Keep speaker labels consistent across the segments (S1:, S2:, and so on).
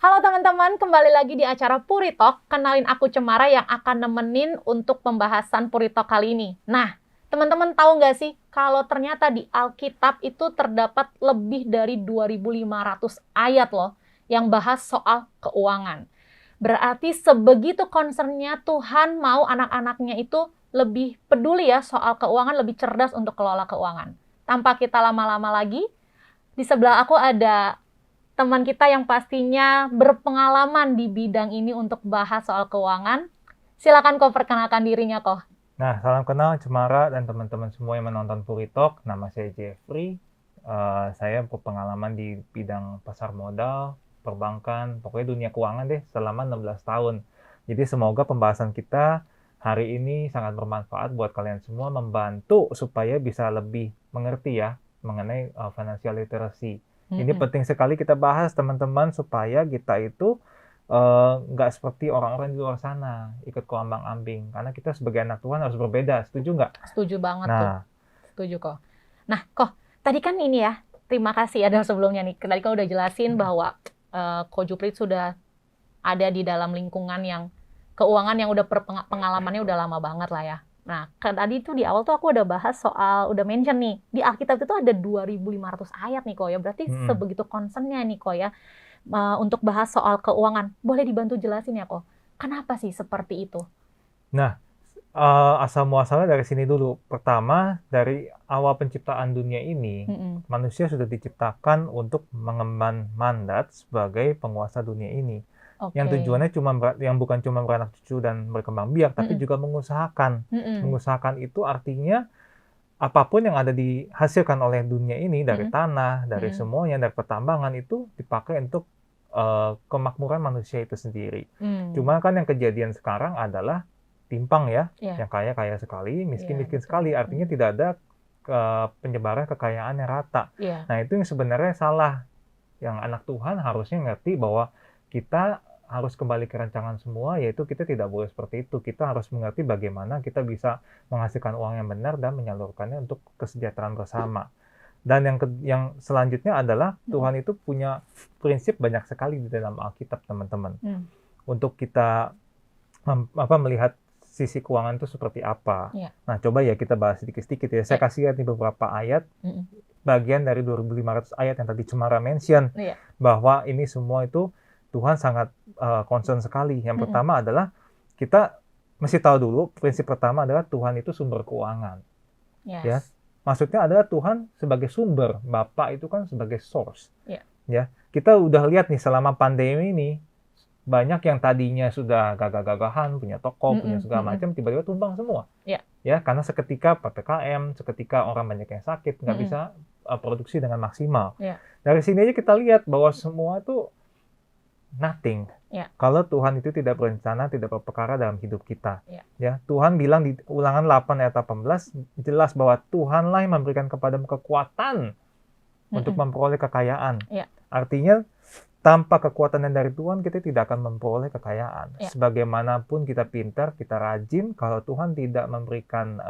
S1: Halo teman-teman, kembali lagi di acara Puri Talk. Kenalin aku Cemara yang akan nemenin untuk pembahasan Puri Talk kali ini. Nah, teman-teman tahu nggak sih kalau ternyata di Alkitab itu terdapat lebih dari 2.500 ayat loh yang bahas soal keuangan. Berarti sebegitu concernnya Tuhan mau anak-anaknya itu lebih peduli ya soal keuangan, lebih cerdas untuk kelola keuangan. Tanpa kita lama-lama lagi, di sebelah aku ada teman kita yang pastinya berpengalaman di bidang ini untuk bahas soal keuangan. Silakan kau perkenalkan dirinya kok.
S2: Nah, salam kenal Cemara dan teman-teman semua yang menonton Puri Talk. Nama saya Jeffrey. Saya berpengalaman di bidang pasar modal, perbankan, pokoknya dunia keuangan deh selama 16 tahun. Jadi semoga pembahasan kita hari ini sangat bermanfaat buat kalian semua, membantu supaya bisa lebih mengerti ya mengenai financial literacy. Ini penting sekali kita bahas teman-teman supaya kita itu nggak seperti orang-orang di luar sana ikut keombang-ambing, karena kita sebagai anak Tuhan harus berbeda. Setuju nggak?
S1: Setuju banget tuh.
S2: Nah,
S1: Setuju kok. Nah, kok tadi kan ini ya, terima kasih ada sebelumnya nih. Tadi kau udah jelasin bahwa Ko Juprit sudah ada di dalam lingkungan yang keuangan yang udah pengalamannya udah lama banget lah ya. Nah, tadi tuh di awal tuh aku udah bahas soal, udah mention nih, di Alkitab itu ada 2.500 ayat nih kok ya, berarti sebegitu concernnya nih kok ya, untuk bahas soal keuangan. Boleh dibantu jelasin ya kok, kenapa sih seperti itu?
S2: nah asal muasalnya dari sini dulu. Pertama, dari awal penciptaan dunia ini, manusia sudah diciptakan untuk mengemban mandat sebagai penguasa dunia ini. Yang tujuannya yang bukan cuma beranak cucu dan berkembang biak, tapi juga mengusahakan. Mengusahakan itu artinya apapun yang ada dihasilkan oleh dunia ini, dari tanah, dari semuanya, dari pertambangan, itu dipakai untuk kemakmuran manusia itu sendiri. Cuma kan yang kejadian sekarang adalah timpang ya, yang kaya sekali, miskin sekali. Artinya tidak ada penyebaran kekayaan yang rata. Nah, itu yang sebenarnya salah. Yang anak Tuhan harusnya ngerti bahwa kita harus kembali ke rancangan semua, yaitu kita tidak boleh seperti itu. Kita harus mengerti bagaimana kita bisa menghasilkan uang yang benar dan menyalurkannya untuk kesejahteraan bersama. Dan yang selanjutnya adalah Tuhan itu punya prinsip banyak sekali di dalam Alkitab, teman-teman. Untuk kita melihat sisi keuangan itu seperti apa. Nah, coba ya kita bahas sedikit-sedikit ya. Saya kasih lihat nih beberapa ayat, bagian dari 2.500 ayat yang tadi Cemara mention, bahwa ini semua itu Tuhan sangat concern sekali. Yang pertama adalah kita mesti tahu dulu, prinsip pertama adalah Tuhan itu sumber keuangan. Ya, maksudnya adalah Tuhan sebagai sumber, Bapa itu kan sebagai source. Ya, kita udah lihat nih selama pandemi ini, banyak yang tadinya sudah gagah-gagahan, punya toko, punya segala macam, tiba-tiba tumbang semua. Ya, karena seketika PPKM, seketika orang banyak yang sakit, nggak bisa produksi dengan maksimal. Dari sini aja kita lihat bahwa semua itu nothing. Kalau Tuhan itu tidak berencana, tidak berperkara dalam hidup kita. Ya, Tuhan bilang di Ulangan 8 ayat 18 jelas bahwa Tuhanlah yang memberikan kepadamu kekuatan untuk memperoleh kekayaan. Artinya tanpa kekuatan dari Tuhan kita tidak akan memperoleh kekayaan. Sebagaimanapun kita pintar, kita rajin, kalau Tuhan tidak memberikan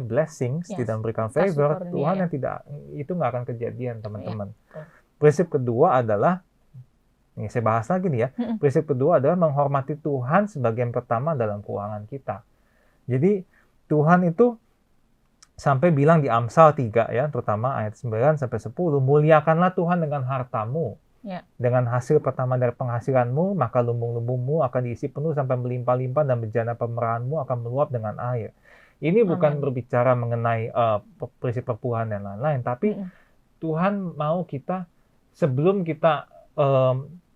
S2: blessings, tidak memberikan favor, Tuhan yang tidak, itu nggak akan kejadian, teman-teman. Prinsip kedua adalah, ini saya bahas lagi nih ya. Prinsip kedua adalah menghormati Tuhan sebagai yang pertama dalam keuangan kita. Jadi Tuhan itu sampai bilang di Amsal 3 ya, terutama ayat 9 sampai 10, muliakanlah Tuhan dengan hartamu. Dengan hasil pertama dari penghasilanmu, maka lumbung-lumbungmu akan diisi penuh sampai melimpah-limpah dan bejana pemerahanmu akan meluap dengan air. Ini bukan berbicara mengenai prinsip perpuluhan dan lain-lain, tapi Tuhan mau kita, sebelum kita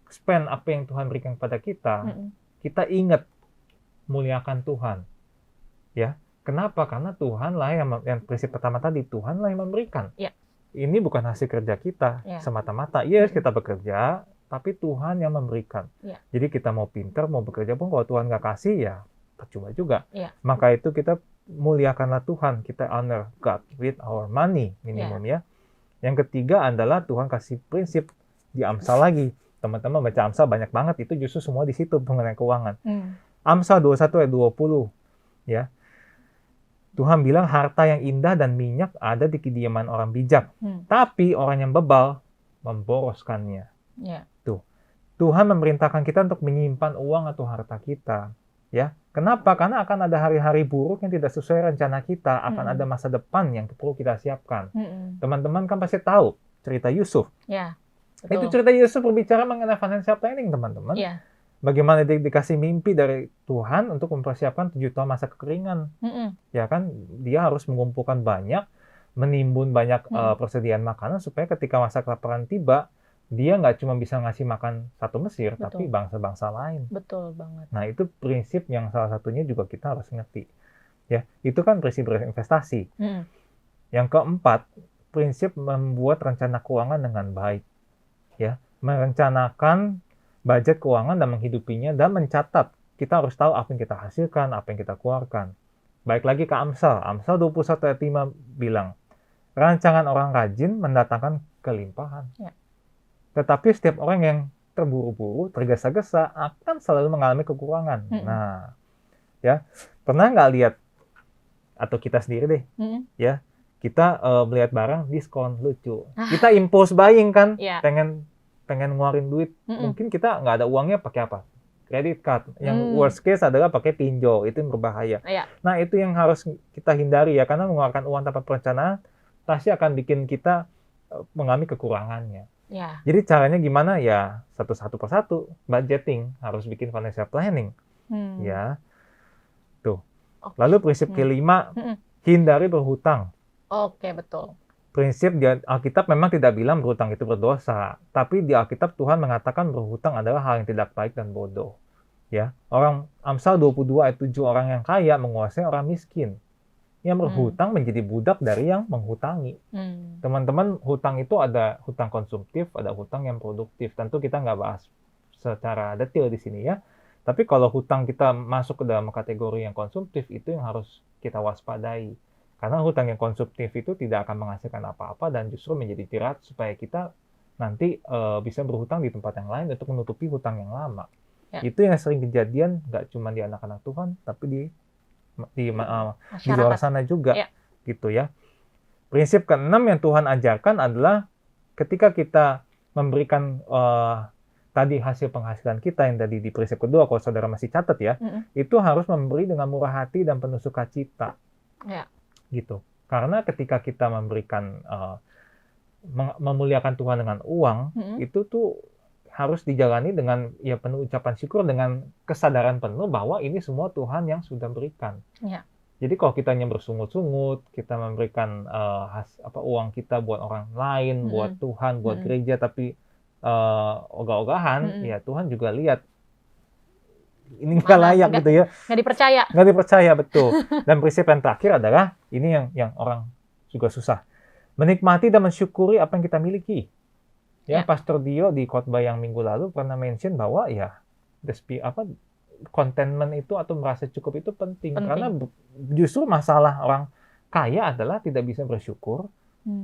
S2: spend apa yang Tuhan berikan kepada kita, kita ingat muliakan Tuhan. Ya, kenapa? Karena Tuhanlah yang prinsip pertama tadi, Tuhanlah yang memberikan. Ini bukan hasil kerja kita semata-mata. Yes, kita bekerja, tapi Tuhan yang memberikan.
S1: Ya.
S2: Jadi kita mau pintar, mau bekerja pun kalau Tuhan nggak kasih, ya percuma juga.
S1: Ya.
S2: Maka itu kita muliakanlah Tuhan, kita honor God with our money minimum ya. Yang ketiga adalah Tuhan kasih prinsip di Amsal lagi. Teman-teman baca Amsal banyak banget, itu justru semua di situ mengenai keuangan. Amsal 21 ayat 20 ya. Tuhan bilang harta yang indah dan minyak ada di kediaman orang bijak. Tapi orang yang bebal memboroskannya. Tuh. Tuhan memerintahkan kita untuk menyimpan uang atau harta kita. Ya. Kenapa? Karena akan ada hari-hari buruk yang tidak sesuai rencana kita. Akan ada masa depan yang perlu kita siapkan. Teman-teman kan pasti tahu cerita Yusuf.
S1: Ya,
S2: itu cerita Yusuf berbicara mengenai financial planning, teman-teman.
S1: Ya.
S2: Bagaimana dia dikasih mimpi dari Tuhan untuk mempersiapkan 7 tahun masa kekeringan. Ya kan, dia harus mengumpulkan banyak, menimbun banyak persediaan makanan supaya ketika masa kelaparan tiba, dia nggak cuma bisa ngasih makan satu Mesir, tapi bangsa-bangsa lain.
S1: Betul banget.
S2: Nah, itu prinsip yang salah satunya juga kita harus ngerti. Ya, itu kan prinsip berinvestasi. Yang keempat, prinsip membuat rencana keuangan dengan baik. Ya, merencanakan budget keuangan dan menghidupinya dan mencatat. Kita harus tahu apa yang kita hasilkan, apa yang kita keluarkan. Baik lagi ke Amsal. Amsal 21 ayat 5 bilang, rancangan orang rajin mendatangkan kelimpahan. Ya. Tetapi setiap orang yang terburu-buru, tergesa-gesa akan selalu mengalami kekurangan. Nah, ya, pernah nggak lihat, atau kita sendiri deh, ya, kita melihat barang diskon lucu. Kita impulse buying kan, pengen ngeluarin duit, mungkin kita nggak ada uangnya, pakai apa? Credit card. Yang worst case adalah pakai pinjol, itu yang berbahaya. Nah, itu yang harus kita hindari ya, karena mengeluarkan uang tanpa perencanaan pasti akan bikin kita mengalami kekurangannya. Jadi caranya gimana ya? Satu persatu, budgeting, harus bikin financial planning. Ya, tuh. Lalu prinsip kelima, hindari berhutang.
S1: Oke, betul.
S2: Prinsip di Alkitab memang tidak bilang berhutang itu berdosa, tapi di Alkitab Tuhan mengatakan berhutang adalah hal yang tidak baik dan bodoh. Ya, Amsal 22 ayat 7, orang yang kaya menguasai orang miskin. Yang berhutang menjadi budak dari yang menghutangi. Teman-teman, hutang itu ada hutang konsumtif, ada hutang yang produktif. Tentu kita nggak bahas secara detail di sini ya. Tapi kalau hutang kita masuk ke dalam kategori yang konsumtif, itu yang harus kita waspadai. Karena hutang yang konsumtif itu tidak akan menghasilkan apa-apa dan justru menjadi jerat supaya kita nanti bisa berhutang di tempat yang lain untuk menutupi hutang yang lama. Itu yang sering kejadian, nggak cuma di anak-anak Tuhan, tapi di luar sana juga, gitu ya. Prinsip keenam yang Tuhan ajarkan adalah ketika kita memberikan tadi hasil penghasilan kita yang tadi di prinsip kedua, kalau saudara masih catat ya, itu harus memberi dengan murah hati dan penuh sukacita. Gitu. Karena ketika kita memberikan memuliakan Tuhan dengan uang, itu tuh harus dijalani dengan ya penuh ucapan syukur, dengan kesadaran penuh bahwa ini semua Tuhan yang sudah berikan. Jadi kalau kitanya bersungut-sungut, kita memberikan uang kita buat orang lain, buat Tuhan, buat gereja, tapi ogah-ogahan, ya Tuhan juga lihat ini nggak layak gitu ya. Nggak dipercaya, betul. Dan prinsip yang terakhir adalah, ini yang orang juga susah. Menikmati dan mensyukuri apa yang kita miliki. Ya, Pastor Dio di khotbah yang minggu lalu pernah mention bahwa ya, contentment itu atau merasa cukup itu penting. Karena justru masalah orang kaya adalah tidak bisa bersyukur,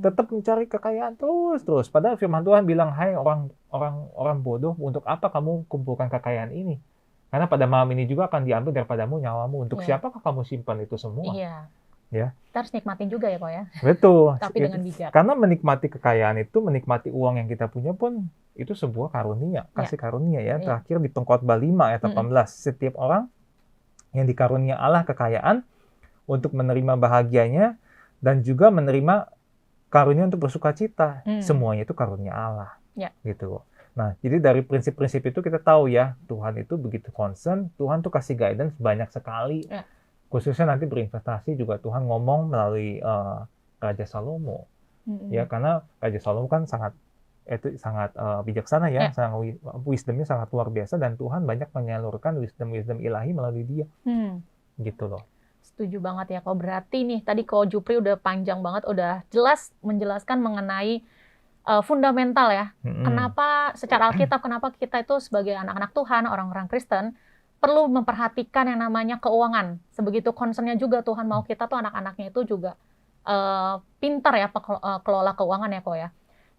S2: tetap mencari kekayaan terus. Padahal firman Tuhan bilang, hai orang bodoh, untuk apa kamu kumpulkan kekayaan ini? Karena pada malam ini juga akan diambil daripadamu nyawamu. Untuk siapakah kamu simpan itu semua? Ya.
S1: Kita harus nikmatin juga ya, Ko ya.
S2: Betul.
S1: Tapi dengan bijak.
S2: Karena menikmati kekayaan itu, menikmati uang yang kita punya pun, itu sebuah karunia, kasih karunia ya. Terakhir di Pengkhotbah 5 ayat 18. Setiap orang yang dikarunia Allah kekayaan untuk menerima bahagianya dan juga menerima karunia untuk bersukacita. Semuanya itu karunia Allah. Gitu. Nah, jadi dari prinsip-prinsip itu kita tahu ya, Tuhan itu begitu concern, Tuhan tuh kasih guidance banyak sekali. Khususnya nanti berinvestasi juga Tuhan ngomong melalui Raja Salomo. Ya, karena Raja Salomo kan sangat bijaksana ya, wisdomnya sangat luar biasa, dan Tuhan banyak menyalurkan wisdom ilahi melalui dia. Gitu loh.
S1: Setuju banget ya, Ko. Berarti nih, tadi Ko Jupri udah panjang banget, udah jelas menjelaskan mengenai fundamental ya. Kenapa secara Alkitab, kenapa kita itu sebagai anak-anak Tuhan, orang-orang Kristen, perlu memperhatikan yang namanya keuangan. Sebegitu concernnya juga Tuhan mau kita tuh anak-anaknya itu juga pintar ya kelola keuangan ya kok ya.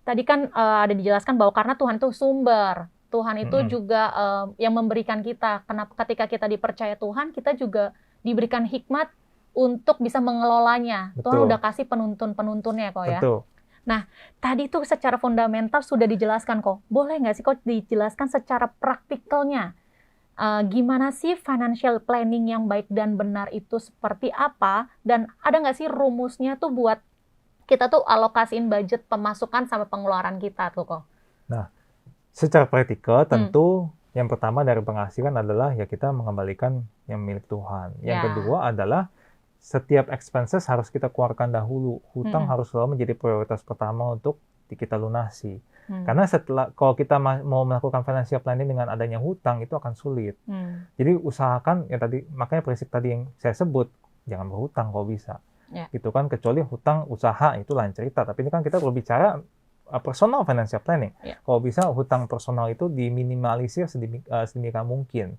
S1: Tadi kan ada dijelaskan bahwa karena Tuhan itu sumber. Tuhan itu juga yang memberikan kita. Kenapa ketika kita dipercaya Tuhan, kita juga diberikan hikmat untuk bisa mengelolanya.
S2: Betul.
S1: Tuhan udah kasih penuntun-penuntunnya kok ya.
S2: Betul.
S1: Nah, tadi tuh secara fundamental sudah dijelaskan kok. Boleh nggak sih kok dijelaskan secara praktikalnya? Gimana sih financial planning yang baik dan benar itu seperti apa? Dan ada nggak sih rumusnya tuh buat kita tuh alokasiin budget pemasukan sama pengeluaran kita tuh kok?
S2: Nah, secara praktikal tentu yang pertama dari penghasilan adalah ya kita mengembalikan yang milik Tuhan. Yang kedua adalah setiap expenses harus kita keluarkan dahulu. Hutang harus selalu menjadi prioritas pertama untuk kita lunasi. Karena kalau kita mau melakukan financial planning dengan adanya hutang itu akan sulit. Jadi usahakan ya tadi, makanya prinsip tadi yang saya sebut, jangan berhutang kalau bisa. Gitu kan, kecuali hutang usaha itu lain cerita. Tapi ini kan kita berbicara personal financial planning. Kalau bisa hutang personal itu diminimalisir sedemikian mungkin.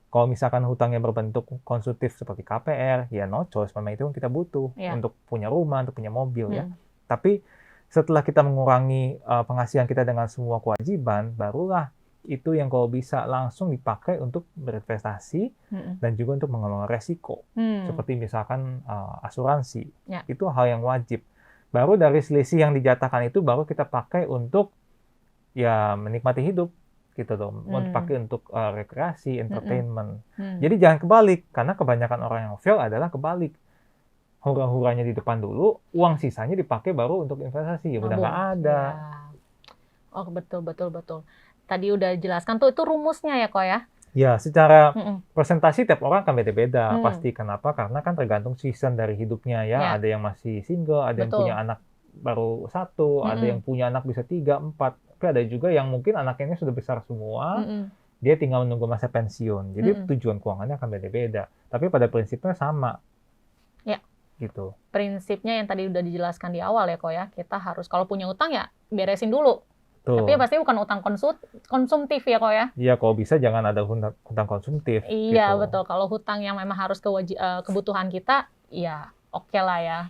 S2: Kalau misalkan hutangnya berbentuk konsumtif seperti KPR, ya no choice, memang itu yang kita butuh untuk punya rumah, untuk punya mobil ya. Tapi setelah kita mengurangi penghasilan kita dengan semua kewajiban, barulah itu yang kalau bisa langsung dipakai untuk berinvestasi dan juga untuk mengelola resiko. Seperti misalkan asuransi. Itu hal yang wajib. Baru dari selisih yang dijatakan itu baru kita pakai untuk ya menikmati hidup. Gitu dong, mau dipakai untuk rekreasi, entertainment. Jadi jangan kebalik, karena kebanyakan orang yang fail adalah kebalik. Hura-huranya di depan dulu, uang sisanya dipakai baru untuk investasi, ya udah nggak ada.
S1: Oh betul. Tadi udah jelaskan tuh, itu rumusnya ya kok ya?
S2: Ya, secara presentasi tiap orang kan beda-beda. Pasti kenapa? Karena kan tergantung season dari hidupnya ya. Ada yang masih single, ada yang punya anak baru 1, ada yang punya anak bisa 3, 4. Tapi ada juga yang mungkin anaknya sudah besar semua, dia tinggal menunggu masa pensiun. Jadi tujuan keuangannya akan beda-beda. Tapi pada prinsipnya sama.
S1: Ya.
S2: Gitu.
S1: Prinsipnya yang tadi udah dijelaskan di awal ya kok ya. Kita harus kalau punya utang ya beresin dulu.
S2: Tuh.
S1: Tapi pasti bukan utang konsumtif ya kok ya.
S2: Iya, kalau bisa jangan ada hutang konsumtif.
S1: Iya
S2: gitu.
S1: Betul. Kalau hutang yang memang harus kebutuhan kita, ya oke lah ya.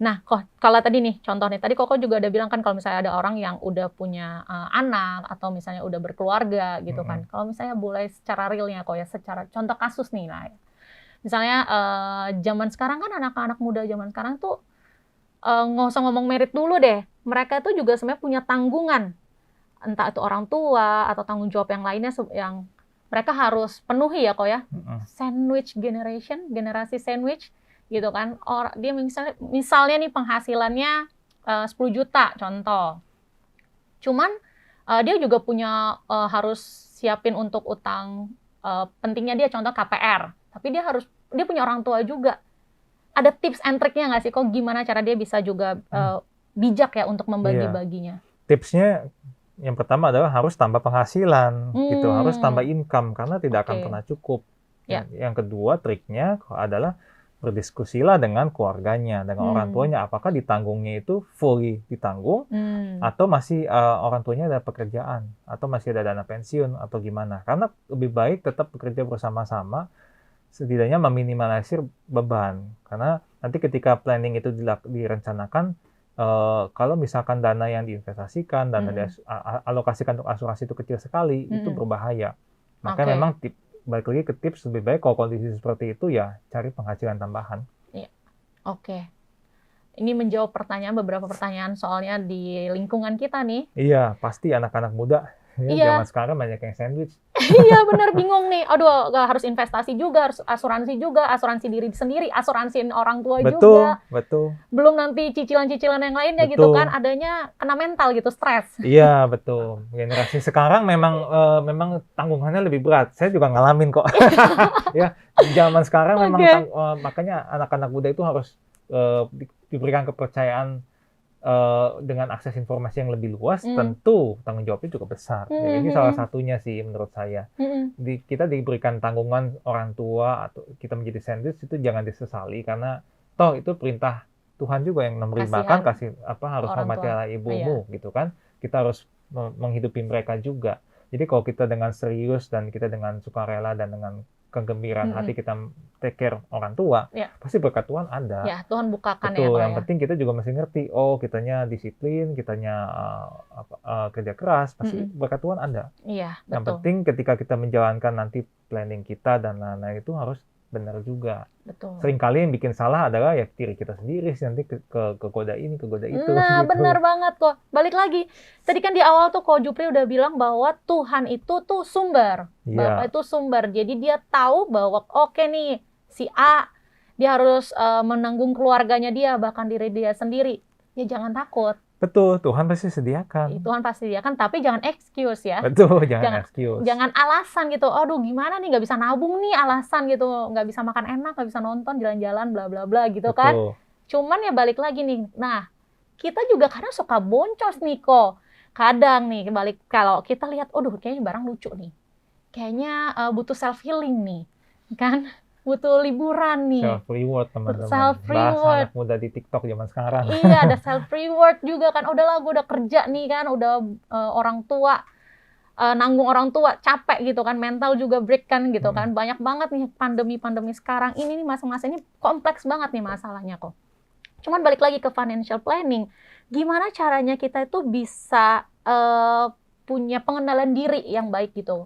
S1: Nah, kok kalau tadi nih contohnya tadi Koko juga udah bilang kan kalau misalnya ada orang yang udah punya anak atau misalnya udah berkeluarga gitu kan. Kalau misalnya boleh secara realnya kok ya, secara contoh kasus nih lah. Misalnya zaman sekarang kan anak-anak muda zaman sekarang tuh nggak usah ngomong merit dulu deh. Mereka tuh juga sebenarnya punya tanggungan. Entah itu orang tua atau tanggung jawab yang lainnya yang mereka harus penuhi ya kok ya. Sandwich generation, generasi sandwich. Gitu kan, dia misalnya nih penghasilannya 10 juta contoh, cuman dia juga punya harus siapin untuk utang pentingnya dia contoh KPR, tapi dia punya orang tua juga. Ada tips and triknya nggak sih kok gimana cara dia bisa juga bijak ya untuk membagi-baginya?
S2: Tipsnya yang pertama adalah harus tambah penghasilan gitu, harus tambah income karena tidak akan pernah cukup. Yang kedua triknya adalah berdiskusilah dengan keluarganya, dengan orang tuanya, apakah ditanggungnya itu fully ditanggung, atau masih orang tuanya ada pekerjaan, atau masih ada dana pensiun, atau gimana. Karena lebih baik tetap bekerja bersama-sama, setidaknya meminimalisir beban. Karena nanti ketika planning itu direncanakan, kalau misalkan dana yang diinvestasikan, dana dialokasikan untuk asuransi itu kecil sekali, itu berbahaya. Maka memang balik lagi ke tips, lebih baik kalau kondisi seperti itu ya cari penghasilan tambahan.
S1: Iya. Oke. Ini menjawab beberapa pertanyaan soalnya di lingkungan kita nih.
S2: Iya, pasti anak-anak muda zaman sekarang banyak yang sandwich.
S1: Iya benar, bingung nih. Aduh, harus investasi juga, harus asuransi juga, asuransi diri sendiri, asuransiin orang tua juga.
S2: Betul.
S1: Belum nanti cicilan-cicilan yang lainnya gitu kan, adanya kena mental gitu, stres.
S2: Iya, betul. Generasi sekarang memang tanggungannya lebih berat. Saya juga ngalamin kok. Ya, zaman sekarang memang makanya anak-anak muda itu harus diberikan kepercayaan dengan akses informasi yang lebih luas, tentu tanggung jawabnya juga besar. Ya, ini salah satunya sih menurut saya. Kita diberikan tanggungan orang tua atau kita menjadi sandwich itu jangan disesali karena toh itu perintah Tuhan juga yang memberi makan, harus hormati ibumu gitu kan. kita harus menghidupi mereka juga. Jadi kalau kita dengan serius dan kita dengan sukarela dan dengan kegembiraan hati kita take care orang tua, pasti berkat Tuhan ada.
S1: Ya, Tuhan bukakan.
S2: Betul,
S1: ya.
S2: Yang penting kita juga mesti ngerti, kitanya disiplin, kitanya kerja keras, pasti berkat Tuhan ada.
S1: Iya, betul.
S2: Yang penting ketika kita menjalankan nanti planning kita dan lain-lain itu harus benar juga.
S1: Betul.
S2: Seringkali yang bikin salah adalah ya diri kita sendiri sih, nanti kegoda ini, kegoda itu.
S1: Nah,
S2: gitu.
S1: benar banget kok. Balik lagi. Tadi kan di awal tuh Ko Jupri udah bilang bahwa Tuhan itu tuh sumber. Bapak itu sumber. Jadi dia tahu bahwa oke nih, si A, dia harus menanggung keluarganya dia, bahkan diri dia sendiri. Ya jangan takut.
S2: Betul, Tuhan pasti sediakan.
S1: Tuhan pasti sediakan, tapi jangan excuse ya.
S2: Betul, jangan excuse.
S1: Jangan alasan gitu, aduh gimana nih nggak bisa nabung nih, alasan gitu, nggak bisa makan enak, nggak bisa nonton, jalan-jalan, bla bla bla gitu. Betul. Kan. Cuman ya balik lagi nih, nah kita juga kadang suka boncos nih kok. Kadang nih, kalau kita lihat, aduh kayaknya barang lucu nih. Kayaknya butuh self-healing nih, kan? Butuh liburan nih.
S2: Self-reward, teman-teman.
S1: Self-reward.
S2: Bahasa anak muda di TikTok zaman sekarang.
S1: Iya, ada self-reward juga kan. Udahlah, gue udah kerja nih kan. Udah orang tua, nanggung orang tua, capek gitu kan. Mental juga break kan gitu kan. Banyak banget nih pandemi-pandemi sekarang. Ini nih masa-masa ini kompleks banget nih masalahnya kok. Cuman balik lagi ke financial planning. Gimana caranya kita itu bisa punya pengenalan diri yang baik gitu.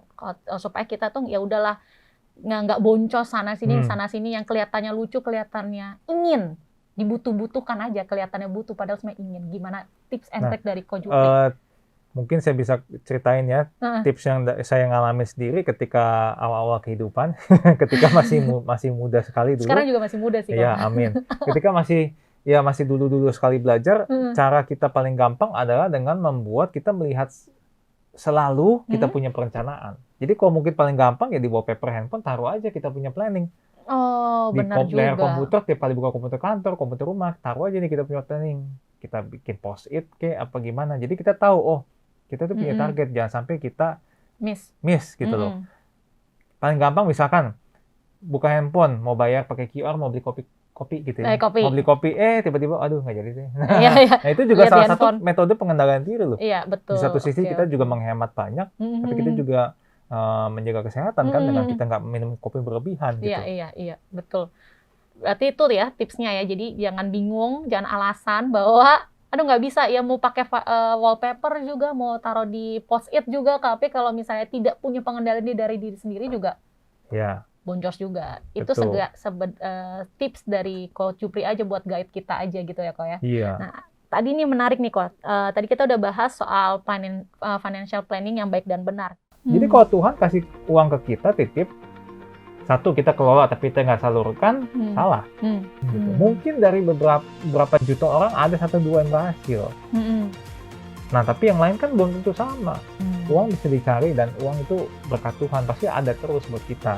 S1: Supaya kita tuh ya udahlah, nggak boncos sana sini yang kelihatannya lucu, kelihatannya ingin dibutuh-butuhkan aja, kelihatannya butuh padahal sebenarnya ingin. Gimana tips and trick dari Ko Jupri?
S2: Mungkin saya bisa ceritain ya tips yang saya ngalami sendiri ketika awal-awal kehidupan, ketika masih muda sekali dulu.
S1: Sekarang juga masih muda sih.
S2: Ya, amin. Ketika masih dulu sekali belajar, cara kita paling gampang adalah dengan membuat kita melihat selalu kita punya perencanaan. Jadi kalau mungkin paling gampang ya di wallpaper handphone taruh aja kita punya planning.
S1: Oh, benar juga. Di
S2: layar komputer, tiap kali buka komputer kantor, komputer rumah, taruh aja nih kita punya planning. Kita bikin post-it apa gimana. Jadi kita tahu, kita tuh punya target. Jangan sampai kita miss gitu loh. Paling gampang misalkan buka handphone, mau bayar pakai QR, mau beli kopi gitu ya. Mau beli kopi, tiba-tiba aduh nggak jadi deh. Nah itu juga salah satu metode pengendalian diri loh.
S1: Iya, betul.
S2: Di satu sisi kita juga menghemat banyak, tapi kita juga menjaga kesehatan kan dengan kita nggak minum kopi berlebihan gitu.
S1: Iya, betul. Berarti itu ya tipsnya ya. Jadi jangan bingung, jangan alasan bahwa aduh nggak bisa ya, mau pakai wallpaper juga, mau taruh di post-it juga, tapi kalau misalnya tidak punya pengendalian dari diri sendiri juga. Ya. Boncos juga. Itu tips dari Ko Jupri aja buat guide kita aja gitu ya Ko ya.
S2: Iya.
S1: Nah, tadi ini menarik nih Ko. Tadi kita udah bahas soal financial planning yang baik dan benar.
S2: Jadi kalau Tuhan kasih uang ke kita titip, satu kita kelola tapi kita nggak salurkan, salah. Gitu. Mungkin dari beberapa juta orang ada 1-2 yang berhasil. Nah tapi yang lain kan belum tentu sama. Uang bisa dicari dan uang itu berkat Tuhan pasti ada terus buat kita.